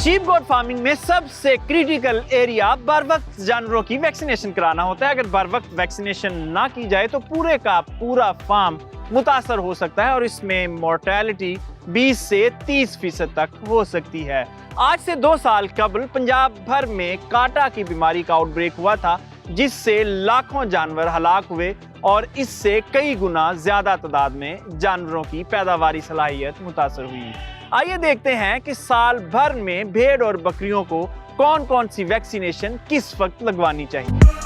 Sheep गोट farming में सबसे critical area बर वक्त जानवरों की वैक्सीनेशन कराना होता है। अगर बर वक्त वैक्सीनेशन ना की जाए तो पूरे का पूरा फार्म मुतासर हो सकता है और इसमें मोर्टेलिटी 20 से 30% तक हो सकती है। आज से 2 साल कबल पंजाब भर में काटा की बीमारी का आउटब्रेक हुआ था, जिससे लाखों जानवर हलाक हुए और इससे कई गुना ज्यादा तादाद में जानवरों की पैदावारी सलाहियत मुतासर हुई। आइए देखते हैं कि साल भर में भेड़ और बकरियों को कौन कौन सी वैक्सीनेशन किस वक्त लगवानी चाहिए।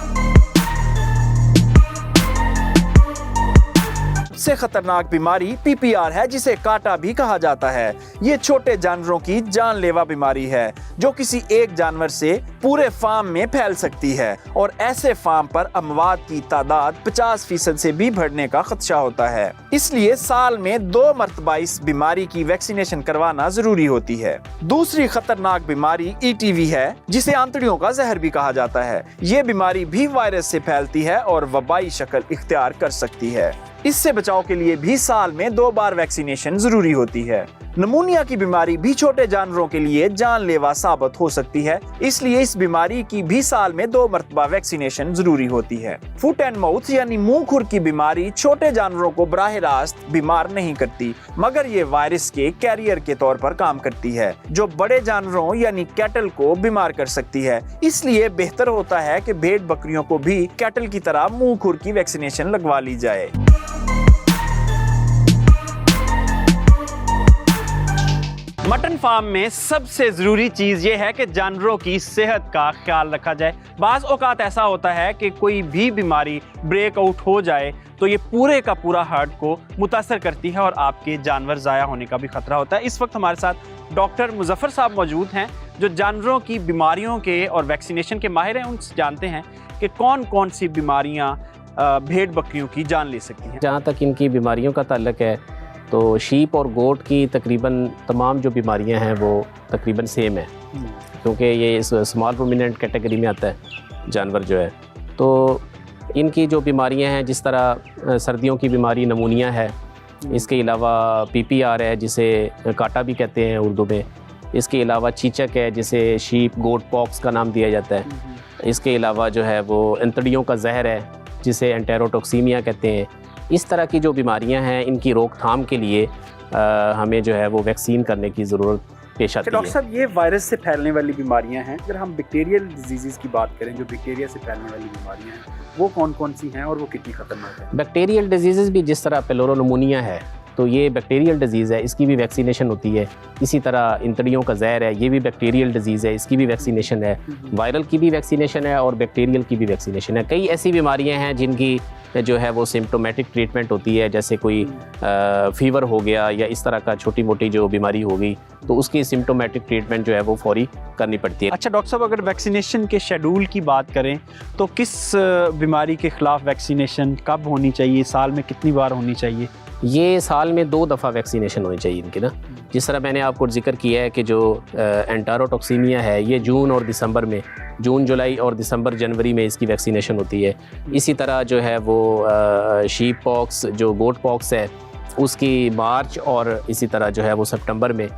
सबसे खतरनाक बीमारी PPR है, जिसे काटा भी कहा जाता है। ये छोटे जानवरों की जानलेवा बीमारी है जो किसी एक जानवर से पूरे फार्म में फैल सकती है और ऐसे फार्म पर अमवात की तादाद 50% से भी बढ़ने का खदशा होता है। इसलिए साल में 2 मरतबा इस बीमारी की वैक्सीनेशन करवाना जरूरी होती है। दूसरी खतरनाक बीमारी ETV है, जिसे आंतड़ियों का जहर भी कहा जाता है। ये बीमारी भी वायरस से फैलती है और वबाई शक्ल इख्तियार कर सकती है। इससे बचाव के लिए भी साल में 2 बार वैक्सीनेशन जरूरी होती है। निमोनिया की बीमारी भी छोटे जानवरों के लिए जानलेवा साबित हो सकती है, इसलिए इस बीमारी की भी साल में 2 मरतबा वैक्सीनेशन जरूरी होती है। फुट एंड माउथ यानी मुंह खुर की बीमारी छोटे जानवरों को बराह रास्त बीमार नहीं करती, मगर ये वायरस के कैरियर के तौर पर काम करती है, जो बड़े जानवरों यानी कैटल को बीमार कर सकती है। इसलिए बेहतर होता है कि भेड़ बकरियों को भी कैटल की तरह मुंह खुर की वैक्सीनेशन लगवा ली जाए। मटन फार्म में सबसे जरूरी चीज ये है कि जानवरों की सेहत का ख्याल रखा जाए। बाज़ औक़ात ऐसा होता है कि कोई भी बीमारी ब्रेकआउट हो जाए तो ये पूरे का पूरा हर्ड को मुतासर करती है और आपके जानवर ज़ाया होने का भी खतरा होता है। इस वक्त हमारे साथ डॉक्टर मुजफ्फर साहब मौजूद हैं, जो जानवरों की बीमारियों के और वैक्सीनेशन के माहिर हैं। उनसे जानते हैं कि कौन कौन सी बीमारियाँ भेड़ बकरियों की जान ले सकती हैं। जहाँ तक इनकी बीमारियों का ताल्लुक है तो शीप और गोट की तकरीबन तमाम जो बीमारियां हैं वो तकरीबन सेम है, क्योंकि ये इस स्मॉल रूमिनेंट कैटेगरी में आता है जानवर जो है। तो इनकी जो बीमारियां हैं, जिस तरह सर्दियों की बीमारी निमोनिया है, इसके अलावा PPR है जिसे काटा भी कहते हैं उर्दू में, इसके अलावा चीचक है जिसे शीप गोट पॉक्स का नाम दिया जाता है, इसके अलावा जो है वो अंतड़ियों का जहर है जिसे एंटेरोटॉक्सीमिया कहते हैं। इस तरह की जो बीमारियां हैं, इनकी रोकथाम के लिए हमें जो है वो वैक्सीन करने की ज़रूरत पेश आती है। डॉक्टर साहब, ये वायरस से फैलने वाली बीमारियां हैं। अगर हम बैक्टीरियल डिजीज़ की बात करें, जो बैक्टीरिया से फैलने वाली बीमारियां हैं, वो कौन कौन सी हैं और वो कितनी खतरनाक है? बैक्टीरियल डिजीज़ भी जिस तरह पेलोरोनिमोनिया है तो ये बैक्टीरियल डिजीज़ है, इसकी भी वैक्सीनेशन होती है। इसी तरह इंतड़ियों का जहर है, ये भी बैक्टीरियल डिजीज़ है, इसकी भी वैक्सीनेशन है। वायरल की भी वैक्सीनेशन है और बैक्टीरियल की भी वैक्सीनेशन है। कई ऐसी बीमारियां हैं जिनकी जो है वो सिम्प्टोमेटिक ट्रीटमेंट होती है, जैसे कोई फीवर हो गया या इस तरह का छोटी मोटी जो बीमारी हो गई तो उसकी सिम्प्टोमेटिक ट्रीटमेंट जो है वो फौरी करनी पड़ती है। अच्छा डॉक्टर साहब, अगर वैक्सीनेशन के शेड्यूल की बात करें तो किस बीमारी के ख़िलाफ़ वैक्सीनेशन कब होनी चाहिए, साल में कितनी बार होनी चाहिए? ये साल में 2 दफ़ा वैक्सीनेशन होनी चाहिए इनकी ना। जिस तरह मैंने आपको जिक्र किया है कि जो एंटेरोटॉक्सीमिया है ये जून और दिसंबर में, जून जुलाई और दिसंबर जनवरी में इसकी वैक्सीनेशन होती है। इसी तरह जो है वो शीप पॉक्स जो गोट पॉक्स है उसकी मार्च और इसी तरह जो है वो सितंबर में।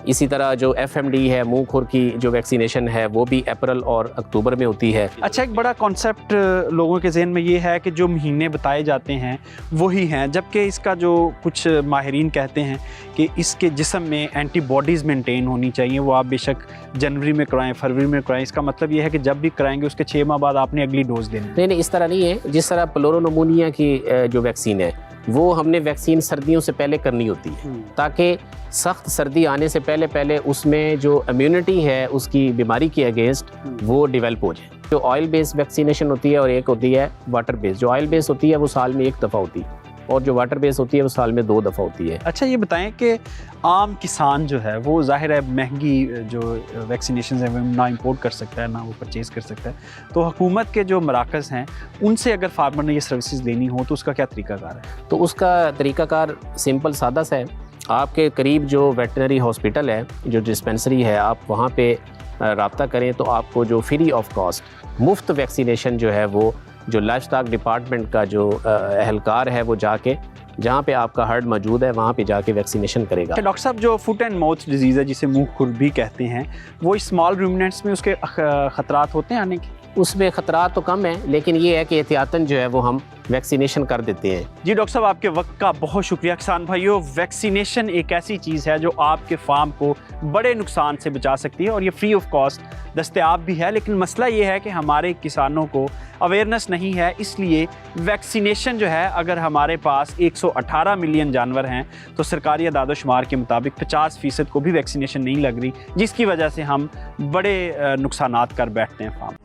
इसी तरह जो FMD है मुंह खुर की जो वैक्सीनेशन है वो भी अप्रैल और अक्टूबर में होती है। अच्छा, एक बड़ा कॉन्सेप्ट लोगों के जहन में ये है कि जो महीने बताए जाते हैं वही हैं, जबकि इसका जो कुछ माहिरीन कहते हैं कि इसके जिस्म में एंटीबॉडीज़ मेंटेन होनी चाहिए। वो आप बेशक जनवरी में कराएं, फरवरी में कराएं, इसका मतलब ये है कि जब भी कराएंगे उसके 6 माह बाद आपने अगली डोज देनी। नहीं, इस तरह नहीं है। जिस तरह पेलोरोनिमोनिया की जो वैक्सीन है वो हमने वैक्सीन सर्दियों से पहले करनी होती है, ताकि सख्त सर्दी आने से पहले उसमें जो इम्यूनिटी है उसकी बीमारी के अगेंस्ट वो डेवलप हो जाए। जो ऑयल बेस्ड वैक्सीनेशन होती है और एक होती है वाटर बेस्ड। जो ऑयल बेस्ड होती है वो साल में 1 दफ़ा होती है और जो वाटर बेस्ड होती है वो साल में 2 दफ़ा होती है। अच्छा, ये बताएं कि आम किसान जो है वो ज़ाहिर है महंगी जो वैक्सीनेशन है वो ना इंपोर्ट कर सकता है ना वो परचेज़ कर सकता है, तो हुकूमत के जो मराकज़ हैं उनसे अगर फार्मर ने ये सर्विसेज लेनी हो तो उसका क्या तरीकाकार है? तो उसका तरीकाकार सिंपल सादा सा है। आपके करीब जो वेटनरी हॉस्पिटल है, जो डिस्पेंसरी है, आप वहाँ पे रब्ता करें तो आपको जो फ्री ऑफ कॉस्ट मुफ्त वैक्सीनेशन जो है वो जो लाइफ स्टॉक डिपार्टमेंट का जो एहलकार है वो जाके जहाँ पे आपका हर्ड मौजूद है वहाँ पे जाके वैक्सीनेशन करेगा। डॉक्टर साहब, जो फुट एंड माउथ डिजीज़ है जिसे मुंह खुर भी कहते हैं, वो स्मॉल रूमिनेंट्स में उसके खतरात होते हैं आने के? उसमें ख़तरा तो कम है, लेकिन ये है कि एहतियातन जो है वो हम वैक्सीनेशन कर देते हैं। जी डॉक्टर साहब, आपके वक्त का बहुत शुक्रिया। किसान भाइयों, वैक्सीनेशन एक ऐसी चीज़ है जो आपके फार्म को बड़े नुकसान से बचा सकती है और ये फ्री ऑफ कॉस्ट दस्तयाब भी है। लेकिन मसला ये है कि हमारे किसानों को अवेयरनेस नहीं है, इसलिए वैक्सीनेशन जो है, अगर हमारे पास 118 मिलियन जानवर हैं तो सरकारी अदाद-ओ-शुमार के मुताबिक 50% को भी वैक्सीनेशन नहीं लग रही, जिसकी वजह से हम बड़े नुकसानात कर बैठते हैं फार्म।